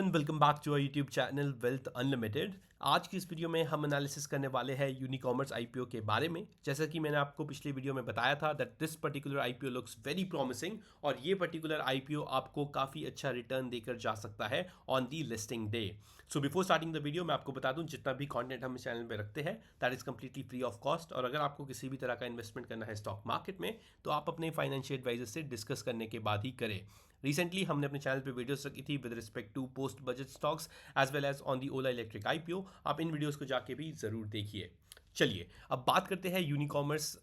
Welcome back to our YouTube channel wealth unlimited. आज की इस वीडियो में हम एनालिसिस करने वाले हैं यूनिकॉमर्स आईपीओ के बारे में। जैसा कि मैंने आपको पिछले वीडियो में बताया था that this particular IPO looks very promising और ये पर्टिकुलर आईपीओ आपको काफ़ी अच्छा रिटर्न देकर जा सकता है on the listing day. So before starting the video मैं आपको बता दूं जितना भी कंटेंट हम इस चैनल पे रखते हैं that is completely free of cost. और अगर आपको किसी भी तरह का इन्वेस्टमेंट करना है स्टॉक मार्केट में तो आप अपने फाइनेंशियल एडवाइजर से डिस्कस करने के बाद ही करें। रिसेंटली हमने अपने चैनल पे वीडियोस रखी थी with respect to post budget stocks as well as on the Ola electric IPO. आप इन वीडियोस को जाके भी ज़रूर देखिए। चलिए अब बात करते हैं यूनिकॉमर्स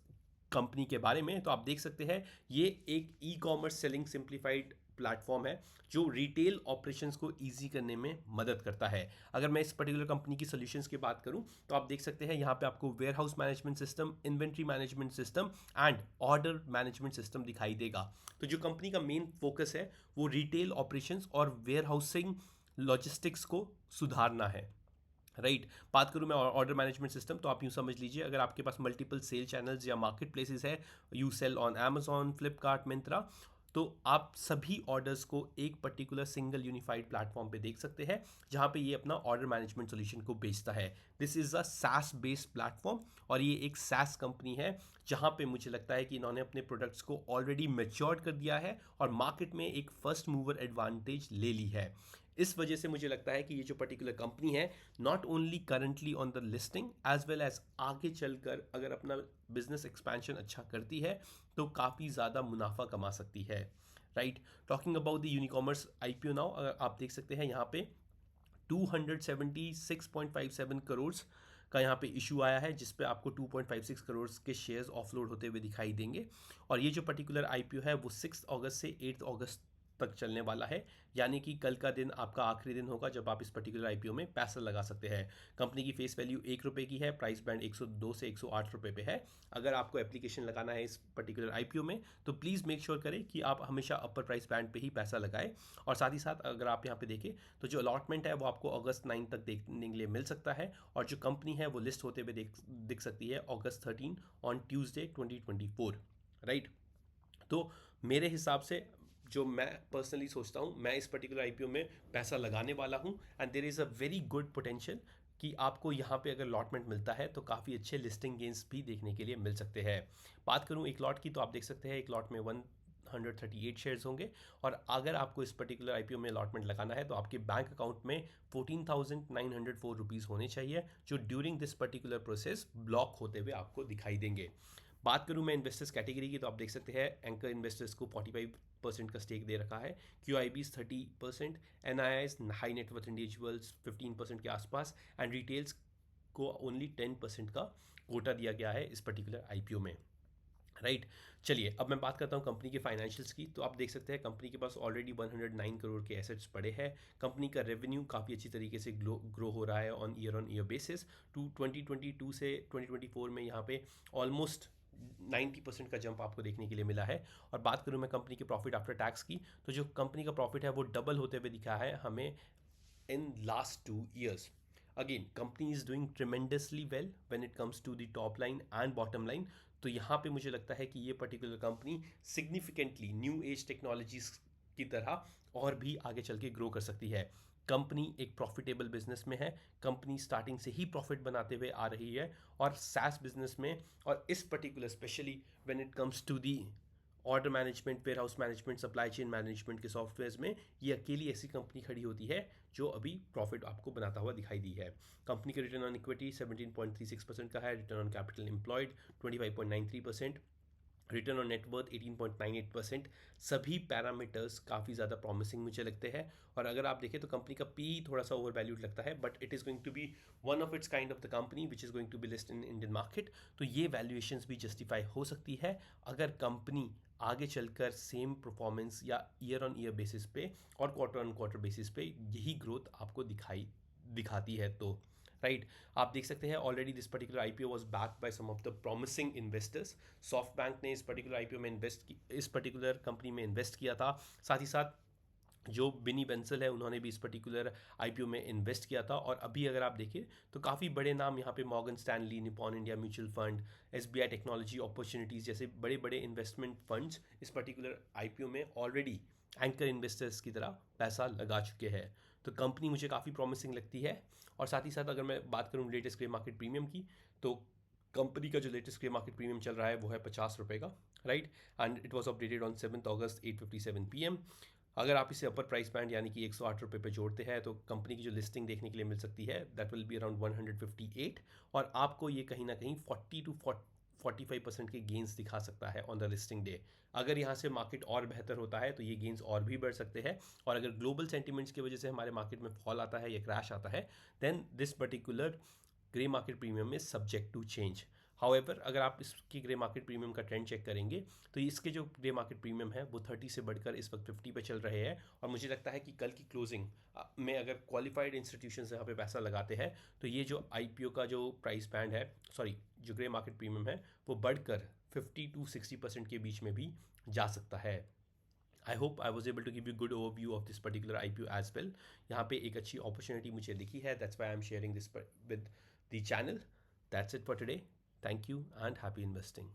कंपनी के बारे में। तो आप देख सकते हैं ये एक e commerce selling simplified platform है जो रिटेल ऑपरेशंस को इजी करने में मदद करता है। अगर मैं इस पर्टिकुलर कंपनी की सॉल्यूशंस की बात करूं तो आप देख सकते हैं यहाँ पे आपको warehouse management system, inventory management system and order management system दिखाई देगा। तो जो कंपनी का मेन फोकस है वो रिटेल ऑपरेशंस और वेयर हाउसिंग लॉजिस्टिक्स को सुधारना है। राइट बात करूं मैं ऑर्डर मैनेजमेंट सिस्टम तो आप यूँ समझ लीजिए अगर आपके पास मल्टीपल सेल चैनल्स या मार्केट प्लेसेस है, you sell on Amazon, Flipkart, Myntra, तो आप सभी ऑर्डर्स को एक पर्टिकुलर सिंगल यूनिफाइड प्लेटफॉर्म पे देख सकते हैं जहां पे ये अपना ऑर्डर मैनेजमेंट सॉल्यूशन को बेचता है। This is a SaaS based platform और ये एक SaaS कंपनी है जहां पे मुझे लगता है कि इन्होंने अपने प्रोडक्ट्स को ऑलरेडी मैच्योर्ड कर दिया है और मार्केट में एक फर्स्ट मूवर एडवांटेज ले ली है। इस वजह से मुझे लगता है कि ये जो पर्टिकुलर कंपनी है not only currently on the listing as well as आगे चलकर अगर अपना बिजनेस एक्सपेंशन अच्छा करती है तो काफ़ी ज़्यादा मुनाफा कमा सकती है। Right talking about the Unicommerce IPO now, अगर आप देख सकते हैं यहाँ पे 276.57 करोड़ का यहाँ पे इशू आया है जिस पे आपको 2.56 करोड़ के शेयर्स ऑफलोड होते हुए दिखाई देंगे। और ये जो पर्टिकुलर आईपीओ है वो 6 अगस्त से 8 अगस्त तक चलने वाला है, यानी कि कल का दिन आपका आखिरी दिन होगा जब आप इस पर्टिकुलर आईपीओ में पैसा लगा सकते हैं। कंपनी की फेस वैल्यू ₹1 की है, प्राइस बैंड 102 से ₹108 पे है। अगर आपको एप्लीकेशन लगाना है इस पर्टिकुलर आईपीओ में तो प्लीज़ मेक श्योर करें कि आप हमेशा अपर प्राइस बैंड पे ही पैसा लगाएं। और साथ ही साथ अगर आप यहाँ पे देखें तो जो अलॉटमेंट है वो आपको अगस्त 9 तक देखने के लिए मिल सकता है और जो कंपनी है वो लिस्ट होते हुए दिख सकती है अगस्त 13 ऑन ट्यूसडे 2024। राइट तो मेरे हिसाब से जो मैं पर्सनली सोचता हूँ मैं इस पर्टिकुलर आईपीओ में पैसा लगाने वाला हूँ and there is a very good potential कि आपको यहाँ पे अगर लॉटमेंट मिलता है तो काफ़ी अच्छे लिस्टिंग गेंस भी देखने के लिए मिल सकते हैं। बात करूँ एक लॉट की तो आप देख सकते हैं एक लॉट में 138 शेयर्स होंगे और अगर आपको इस पर्टिकुलर आईपीओ में अलॉटमेंट लगाना है तो आपके बैंक अकाउंट में 14,904 रुपीज़ होने चाहिए जो during this particular process block होते हुए आपको दिखाई देंगे। बात करूं मैं इन्वेस्टर्स कैटेगरी की तो आप देख सकते हैं एंकर इन्वेस्टर्स को 45% का स्टेक दे रखा है, क्यू आई बीज 30%, NIIs high net worth individuals 15% के आसपास एंड रिटेल्स को ओनली 10% का कोटा दिया गया है इस पर्टिकुलर आईपीओ में। राइट चलिए अब मैं बात करता हूँ कंपनी के फाइनेंशियल्स की। तो आप देख सकते हैं कंपनी के पास ऑलरेडी 109 करोड़ के एसेट्स पड़े हैं। कंपनी का रेवेन्यू काफ़ी अच्छी तरीके से ग्रो हो रहा है ऑन ईयर बेसिस। 2022 से 2024 में यहाँ पे ऑलमोस्ट 90% का जंप आपको देखने के लिए मिला है। और बात करूँ मैं कंपनी के प्रॉफिट आफ्टर टैक्स की तो जो कंपनी का प्रॉफिट है वो डबल होते हुए दिखा है हमें in last 2 years. Again, company is doing tremendously well when it comes to the top line and bottom line. तो यहाँ पे मुझे लगता है कि ये particular company significantly new age technologies की तरह और भी आगे चल के ग्रो कर सकती है। कंपनी एक प्रॉफिटेबल बिजनेस में है, कंपनी स्टार्टिंग से ही प्रॉफिट बनाते हुए आ रही है और सैस बिजनेस में और इस particular specially when it comes to the order management, warehouse management, supply chain management के सॉफ्टवेयर्स में ये अकेली ऐसी कंपनी खड़ी होती है जो अभी प्रॉफिट आपको बनाता हुआ दिखाई दी है। कंपनी का रिटर्न ऑन इक्विटी 17.36% का है, return on capital employed 25.93%, return on net worth 18.98%। सभी पैरामीटर्स काफ़ी ज़्यादा प्रॉमिसिंग मुझे लगते हैं। और अगर आप देखें तो कंपनी का पी थोड़ा सा ओवर वैल्यूड लगता है but it is going to be one of its kind of the company which is going to be list in Indian market. तो ये वैल्यूएशंस भी जस्टिफाई हो सकती है अगर कंपनी आगे चलकर सेम परफॉर्मेंस या ईयर ऑन ईयर बेसिस पे और क्वार्टर ऑन क्वार्टर बेसिस पे यही ग्रोथ आपको दिखाती है। तो राइट आप देख सकते हैं already this particular IPO was backed by some of the promising investors. SoftBank ने इस पर्टिकुलर आईपीओ में इस पर्टिकुलर कंपनी में इन्वेस्ट किया था। साथ ही साथ जो बिनी बेंसल है उन्होंने भी इस पर्टिकुलर आईपीओ में इन्वेस्ट किया था। और अभी अगर आप देखें तो काफ़ी बड़े नाम यहाँ पे Morgan Stanley, Nippon India mutual fund, SBI technology opportunities जैसे बड़े बड़े इन्वेस्टमेंट फंड्स इस पर्टिकुलर आईपीओ में ऑलरेडी एंकर इन्वेस्टर्स की तरह पैसा लगा चुके हैं। तो कंपनी मुझे काफ़ी प्रॉमिसिंग लगती है। और साथ ही साथ अगर मैं बात करूँ लेटेस्ट ग्रे मार्केट प्रीमियम की, तो कंपनी का जो लेटेस्ट ग्रे मार्केट प्रीमियम चल रहा है वो है 50 रुपये का, right. And it was updated on 7 August 8:57 PM। अगर आप इसे अपर प्राइस बैंड यानी कि 108 रुपये पे जोड़ते हैं तो कंपनी की जो लिस्टिंग देखने के लिए मिल सकती है दैट विल बी अराउंड 158, और आपको ये कहीं ना कहीं 40 to 45% के गेंस दिखा सकता है ऑन द लिस्टिंग डे। अगर यहाँ से मार्केट और बेहतर होता है तो ये गेंस और भी बढ़ सकते हैं, और अगर ग्लोबल सेंटिमेंट्स की वजह से हमारे मार्केट में फॉल आता है या क्रैश आता है, then this particular grey market premium is subject to change. However अगर आप इसकी ग्रे मार्केट प्रीमियम का ट्रेंड चेक करेंगे तो इसके जो ग्रे मार्केट प्रीमियम है वो 30 से बढ़कर इस वक्त 50 पे चल रहे हैं, और मुझे लगता है कि कल की क्लोजिंग में अगर क्वालिफाइड इंस्टीट्यूशंस यहाँ पे पैसा लगाते हैं तो ये जो आईपीओ का जो प्राइस बैंड है, सॉरी जो ग्रे मार्केट प्रीमियम है, वो बढ़कर 50 to 60% के बीच में भी जा सकता है। I hope I was able to give you good overview of this particular IPO as well. यहाँ पे एक अच्छी अपॉर्चुनिटी मुझे दिखी है, that's why I am sharing this with the channel. That's it for today. Thank you and happy investing.